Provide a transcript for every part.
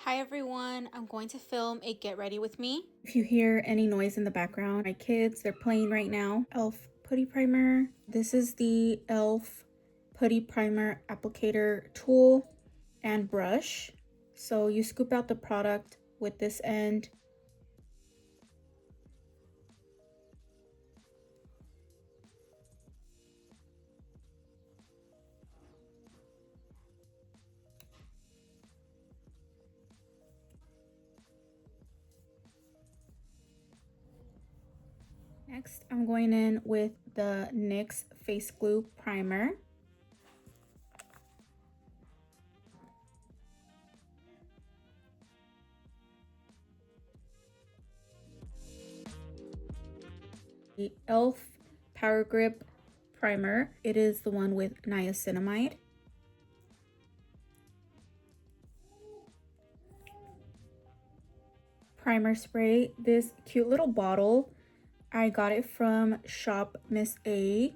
Hi everyone, I'm going to film a get ready with me. If you hear any noise in the background, my kids, they're playing right now. e.l.f. Putty Primer. This is the e.l.f. Putty Primer applicator tool and brush. So you scoop out the product with this end. Next, I'm going in with the NYX Face Glue Primer. The e.l.f. Power Grip Primer. It is the one with niacinamide. Primer spray. This cute little bottle, I got it from Shop Miss A,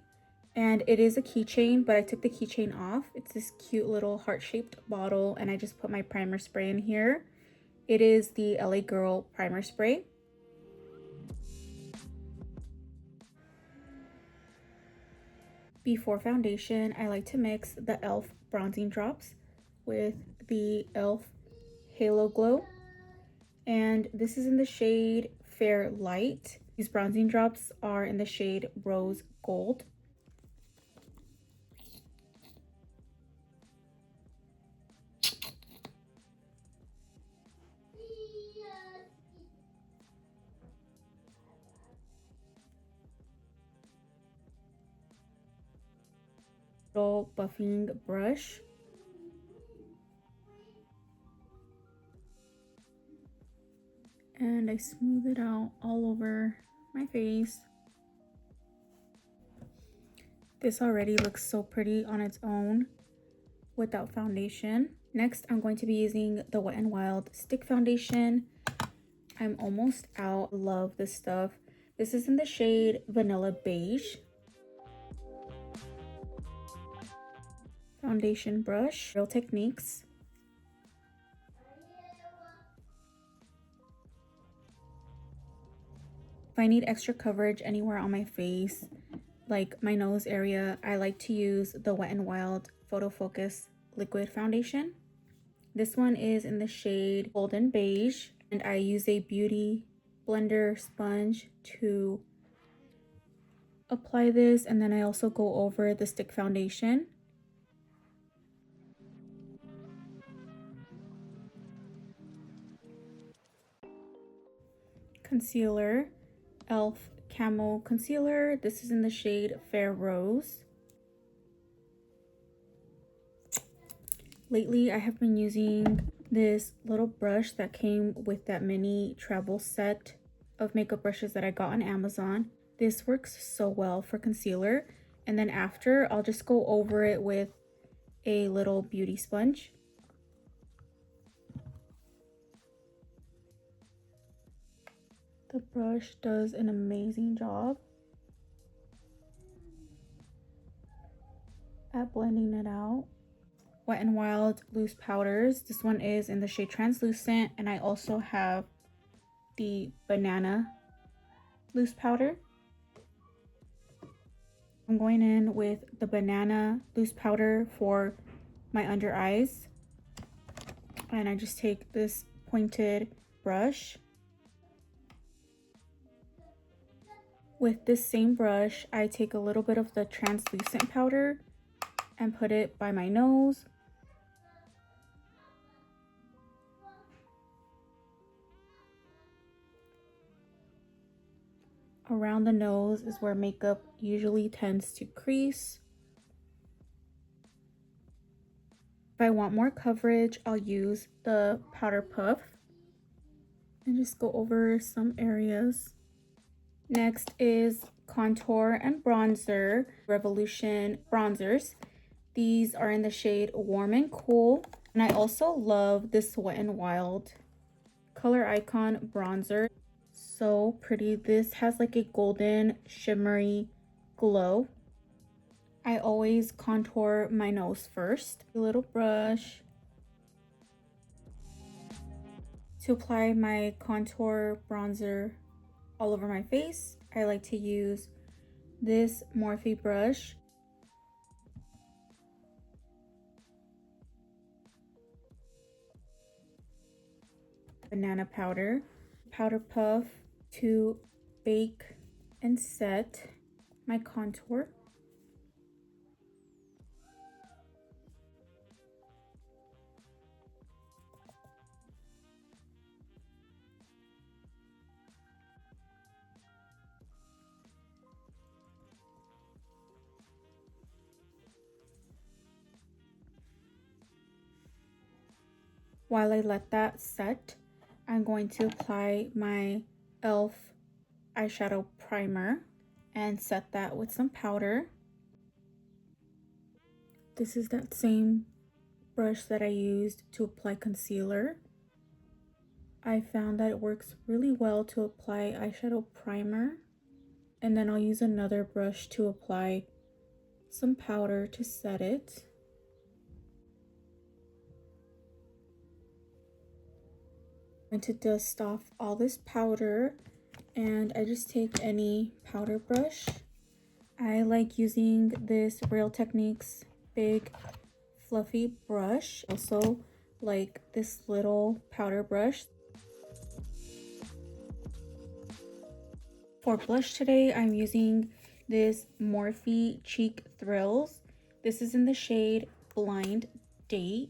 and it is a keychain, but I took the keychain off. It's this cute little heart-shaped bottle, and I just put my primer spray in here. It is the LA Girl primer spray. Before foundation, I like to mix the e.l.f. bronzing drops with the e.l.f. Halo Glow, and this is in the shade Fair Light. These bronzing drops are in the shade Rose Gold. Little buffing brush. And I smooth it out all over my face. This already looks so pretty on its own without foundation. Next, I'm going to be using the Wet n Wild Stick Foundation. I'm almost out. Love this stuff. This is in the shade Vanilla Beige. Foundation brush, Real Techniques. If I need extra coverage anywhere on my face, like my nose area, I like to use the Wet n Wild Photo Focus Liquid Foundation. This one is in the shade Golden Beige, and I use a beauty blender sponge to apply this, and then I also go over the stick foundation. Concealer, e.l.f. Camo Concealer. This is in the shade Fair Rose. Lately, I have been using this little brush that came with that mini travel set of makeup brushes that I got on Amazon. This works so well for concealer. And then after, I'll just go over it with a little beauty sponge. The brush does an amazing job at blending it out. Wet n Wild loose powders. This one is in the shade Translucent, and I also have the Banana loose powder. I'm going in with the Banana loose powder for my under eyes, and I just take this pointed brush. With this same brush, I take a little bit of the translucent powder and put it by my nose. Around the nose is where makeup usually tends to crease. If I want more coverage, I'll use the powder puff and just go over some areas. Next is contour and bronzer, Revolution bronzers. These are in the shade Warm and Cool. And I also love this Wet n Wild Color Icon bronzer. So pretty. This has like a golden shimmery glow. I always contour my nose first. A little brush. To apply my contour bronzer all over my face, I like to use this Morphe brush. Banana powder, powder puff to bake and set my contour. While I let that set, I'm going to apply my e.l.f. eyeshadow primer and set that with some powder. This is that same brush that I used to apply concealer. I found that it works really well to apply eyeshadow primer, and then I'll use another brush to apply some powder to set it. I'm going to dust off all this powder, and I just take any powder brush. I like using this Real Techniques big fluffy brush. Also like this little powder brush. For blush today, I'm using this Morphe Cheek Thrills. This is in the shade Blind Date.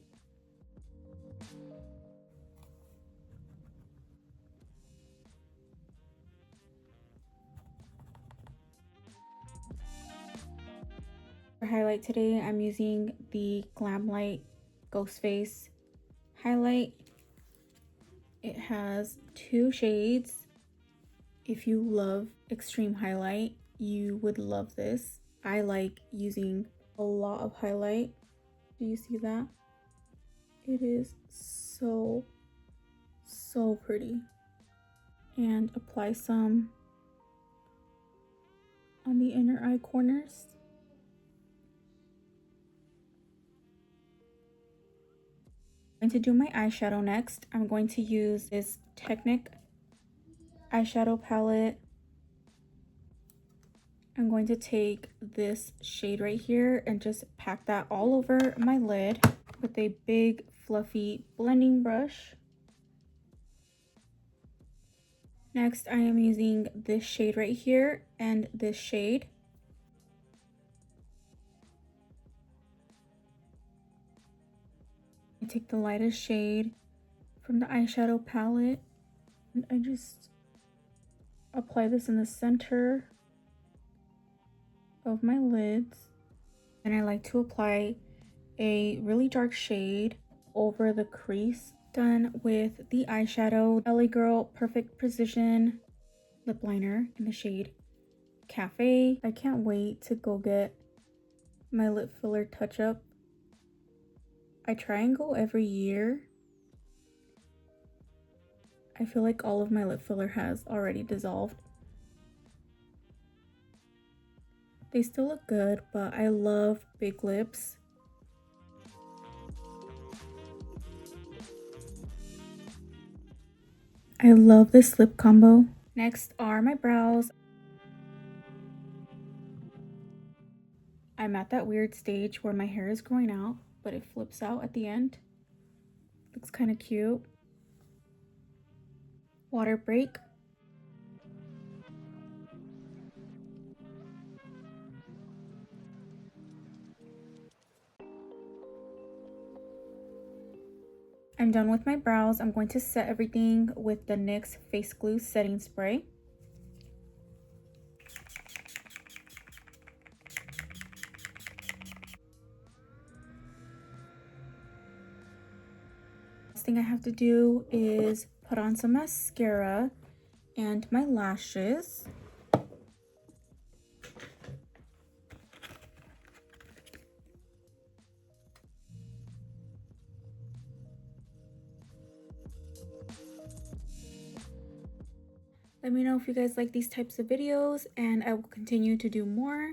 For highlight today, I'm using the Glam Light Ghost Face highlight. It has 2 shades. If you love extreme highlight, you would love this. I like using a lot of highlight. Do you see that? It is so pretty. And apply some on the inner eye corners. I'm going to do my eyeshadow next. I'm going to use this Technic eyeshadow palette. I'm going to take this shade right here and just pack that all over my lid with a big fluffy blending brush. Next, I am using this shade right here and this shade. I take the lightest shade from the eyeshadow palette and I just apply this in the center of my lids. And I like to apply a really dark shade over the crease. Done with the eyeshadow, LA Girl Perfect Precision lip liner in the shade Cafe. I can't wait to go get my lip filler touch up. I try and go every year. I feel like all of my lip filler has already dissolved. They still look good, but I love big lips. I love this lip combo. Next are my brows. I'm at that weird stage where my hair is growing out, but it flips out at the end. Looks kind of cute. Water break. I'm done with my brows. I'm going to set everything with the NYX Face Glue Setting Spray. Last thing I have to do is put on some mascara and my lashes. Let me know if you guys like these types of videos and I will continue to do more.